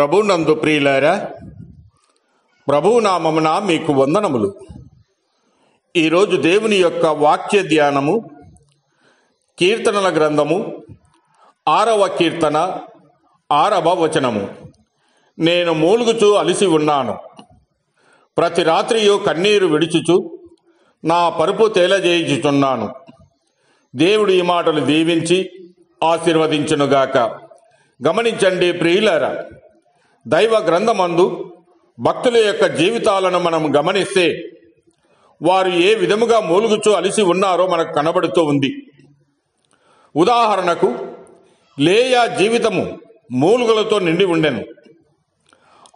ప్రభునందు ప్రియులారా, ప్రభునామమున మీకు వందనములు. ఈరోజు దేవుని యొక్క వాక్య ధ్యానము కీర్తనల గ్రంథము 6వ కీర్తన 6వ వచనము. నేను మూలుగుచూ అలిసి ఉన్నాను, ప్రతి రాత్రియు కన్నీరు విడుచుచు నా పరుపు తేలజేయుచున్నాను. దేవుడు ఈ మాటలు దీవించి ఆశీర్వదించునుగాక. గమనించండి ప్రియులారా, దైవ గ్రంథమందు భక్తుల యొక్క జీవితాలను మనం గమనిస్తే వారు ఏ విధముగా మూలుగుచూ అలిసి ఉన్నారో మనకు కనబడుతూ ఉంది. ఉదాహరణకు లేయా జీవితము మూలుగులతో నిండి ఉండెను.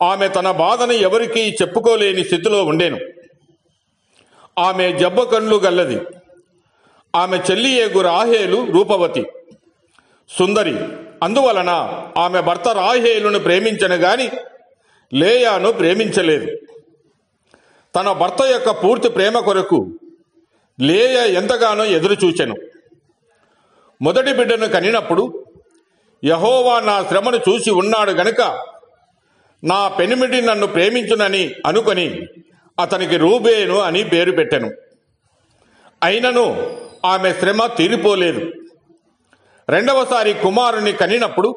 ఆమె తన బాధను ఎవరికీ చెప్పుకోలేని స్థితిలో ఉండెను. ఆమె జబ్బ కళ్ళు గల్లది. ఆమె చెల్లి ఏగు రాహేలు రూపవతి, సుందరి. అందువలన ఆమె భర్త రాహేలును ప్రేమించను గాని లేయాను ప్రేమించలేదు. తన భర్త యొక్క పూర్తి ప్రేమ కొరకు లేయా ఎంతగానో ఎదురు చూచెను. మొదటి బిడ్డను కనినప్పుడు యెహోవా నా శ్రమను చూసి ఉన్నాడు గనుక నా పెనిమిటి నన్ను ప్రేమించునని అనుకొని అతనికి రూబేను అని పేరు పెట్టెను. అయినను ఆమె శ్రమ తీరిపోలేదు. రెండవసారి కుమారుని కనినప్పుడు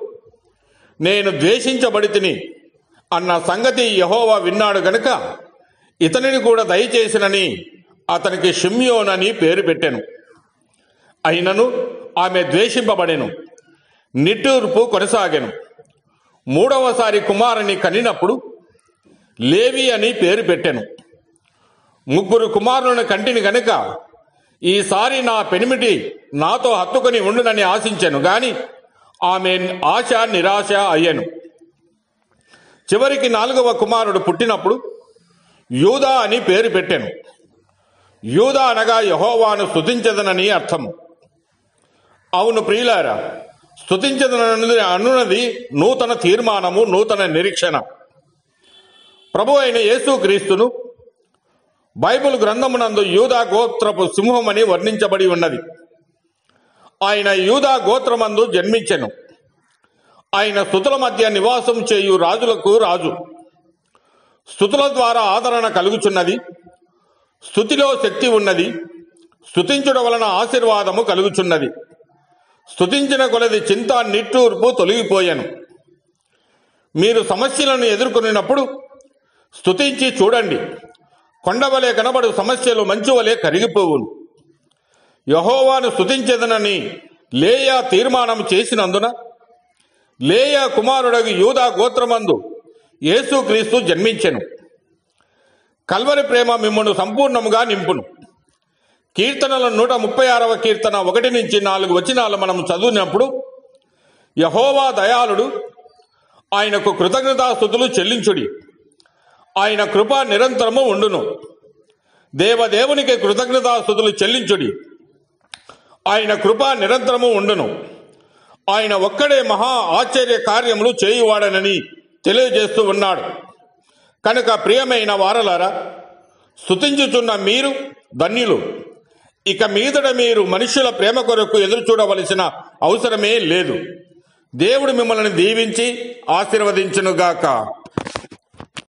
నేను ద్వేషించబడితిని అన్న సంగతి యెహోవా విన్నాడు గనుక ఇతనిని కూడా దయచేసినని అతనికి షిమ్యోనని పేరు పెట్టెను. అయినను ఆమె ద్వేషింపబడెను, నిట్టూర్పు కొనసాగెను. మూడవసారి కుమారుని కనినప్పుడు లేవి అని పేరు పెట్టెను. 3 కుమారులను కంటిని గనుక ఈసారి నా పెనిమిటి నాతో హత్తుకొని ఉండునని ఆశించెను గాని ఆమె ఆశ నిరాశ అయ్యెను. చివరికి 4వ కుమారుడు పుట్టినప్పుడు యూదా అని పేరు పెట్టెను. యూదా అనగా యెహోవాను స్తుతించదనని అర్థము. అవును ప్రియులారా, స్తుతించదనని అనున్నది నూతన తీర్మానము, నూతన నిరీక్షణ. ప్రభు అయిన యేసుక్రీస్తును బైబిల్ గ్రంథమునందు యూదా గోత్రపు సింహమని వర్ణించబడి ఉన్నది. ఆయన యూదా గోత్రమందు జన్మించెను. ఆయన స్తుతుల మధ్య నివాసం చేయు రాజులకు రాజు. స్తుతుల ద్వారా ఆదరణ కలుగుచున్నది, స్తుతిలో శక్తి ఉన్నది. స్తుతించుట వలన ఆశీర్వాదము కలుగుచున్నది. స్తుతించిన కొలది చింత నిట్టూర్పు తొలగిపోయాను. మీరు సమస్యలను ఎదుర్కొనినప్పుడు స్తుతించి చూడండి. కొండవలే కనబడు సమస్యలు మంచువలే కరిగిపోవును. యెహోవాను స్తుతించెదనని లేయా తీర్మానం చేసినందున లేయా కుమారుడగు యూదా గోత్రమందు యేసుక్రీస్తు జన్మించెను. కల్వరి ప్రేమ మిమ్మును సంపూర్ణముగా నింపును. కీర్తనల 136వ కీర్తన 1 నుంచి 4 వచనాలు మనం చదివినప్పుడు యెహోవా దయాళుడు, ఆయనకు కృతజ్ఞతాస్తుతులు చెల్లించుడి, ఆయన కృప నిరంతరము ఉండును. దేవదేవునికి కృతజ్ఞతాస్తుతులు చెల్లించుడి, ఆయన కృప నిరంతరము ఉండును. ఆయన ఒక్కడే మహా ఆశ్చర్య కార్యములు చేయువాడనని తెలియజేస్తూ ఉన్నాడు. కనుక ప్రియమైన వారలారా, స్తుతించుచున్న మీరు ధన్యులు. ఇక మీదట మీరు మనుషుల ప్రేమ కొరకు ఎదురు చూడవలసిన అవసరమే లేదు. దేవుడు మిమ్మల్ని దీవించి ఆశీర్వదించునుగాక.